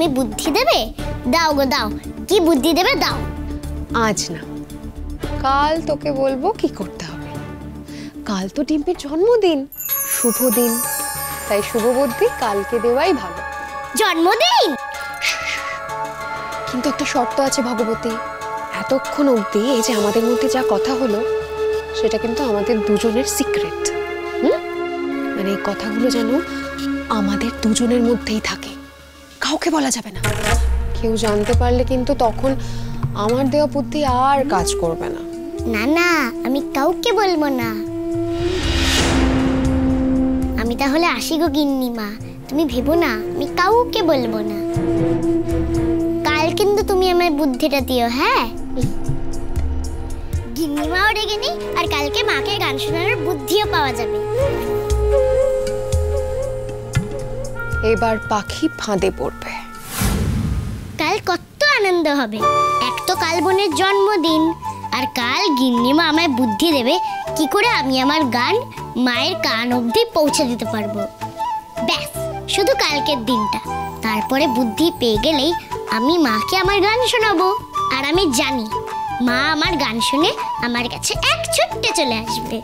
তুমি বুদ্ধি দেবে? দাও গো দাও, কি বুদ্ধি দেবে দাও। আজ না, কাল তোকে বলবো কি করতে হবে। কাল তো ডিম্পির জন্মদিন, শুভ দিন, তাই শুভ বুদ্ধি কালকে দেওয়াই ভালো। জন্মদিন? কিন্তু একটা শর্ত আছে ভগবতী, এতক্ষণ অবধি এই যে আমাদের মধ্যে যা কথা হলো সেটা কিন্তু আমাদের দুজনের সিক্রেট। মানে এই কথাগুলো যেন আমাদের দুজনের মধ্যেই থাকে, কাউকে বলা যাবে না। কেউ জানতে পারলে কিন্তু তখন আমার দেওয়া বুদ্ধি আর কাজ করবে না। না না, আমি কাউকে বলবো না। আমি তাহলে আসি গো গিন্নিমা, তুমি ভেবো না, আমি কাউকে বলবো না। কাল কিন্তু তুমি আমার বুদ্ধিটা দিও, হ্যাঁ? গিন্নিমাও ডেকে নেই, আর কালকে মাকে গান শোনানোর বুদ্ধিও পাওয়া যাবে। এবার পাখি ফাঁদে পড়বে। কাল কত আনন্দ হবে। এক তো কাল বোনের জন্মদিন, আর কাল গিন্নিমা আমায় বুদ্ধি দেবে কি করে আমি আমার গান মায়ের কান অবধি পৌঁছে দিতে পারবো। ব্যাস, শুধু কালকের দিনটা। তারপরে বুদ্ধি পেয়ে গেলেই আমি মাকে আমার গান শোনাবো। আর আমি জানি মা আমার গান শুনে আমার কাছে এক ছুট্টে চলে আসবে।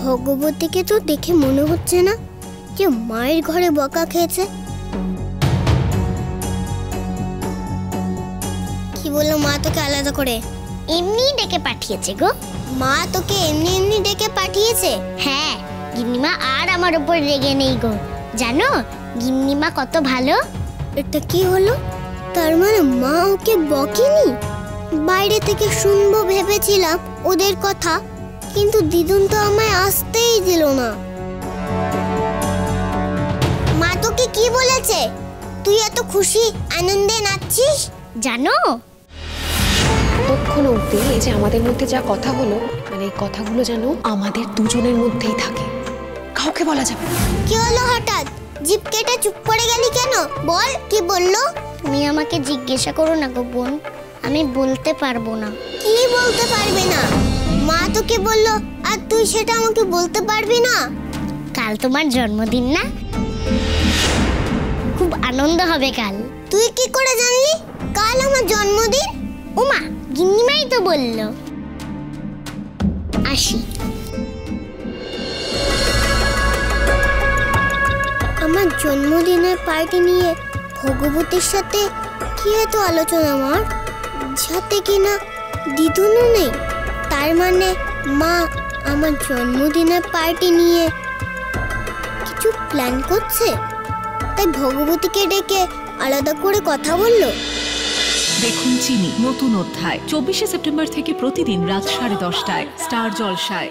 ভগবতীকে তো দেখে মনে হচ্ছে না যে মায়ের ঘরে বকা খেয়েছে। কি বললো মা তোকে আলাদা করে? এমনি ডেকে পাঠিয়েছে গো। মা তোকে এমনি এমনি ডেকে পাঠিয়েছে? হ্যাঁ, গিন্নিমা আর আমার উপর রেগে নেই গো। জানো গিন্নিমা কত ভালো। এটা কি হলো? তার মানে মা ওকে বকেনি? বাইরে থেকে শুনবো ভেবেছিলাম ওদের কথা, কিন্তু দিদুন তো আমায় আসতেই দিল না। মা তোকে কি বলেছে? তুই এত খুশি আনন্দে নাচছিস? জানো এতক্ষণ অবধি এই যে আমাদের মধ্যে যা কথা হলো, মানে এই কথাগুলো যেন আমাদের দুজনের মধ্যেই থাকে, কাউকে বলা যাবে না। কি হলো হঠাৎ? জিভ কেটে চুপ করে গেলি কেন? বল, কি বললো? তুমি আমাকে জিজ্ঞাসা করো না গো বোন, আমি বলতে পারবো না। কি বলতে পারবে না? মা তোকে বললো আর তুই সেটা আমাকে বলতে পারবি না? কাল তোমার জন্মদিন না? খুব আনন্দ হবে কাল। তুই কি করে জানলি কাল আমার জন্মদিন? ওমা, গিন্নিমাই তো বললো। আসি। আমার জন্মদিনের পার্টি নিয়ে ভগবতীর সাথে কি এত আলোচনা আমার, যাতে কিনা দিদুনও নেই। তার মানে মা আমার জন্মদিনের পার্টি নিয়ে কিছু প্ল্যান করছে, তাই ভগবতীকে ডেকে আলাদা করে কথা বললো। দেখুন চিনি নতুন অধ্যায় 24শে সেপ্টেম্বর থেকে প্রতিদিন রাত 10:30টায় স্টার জলসায়।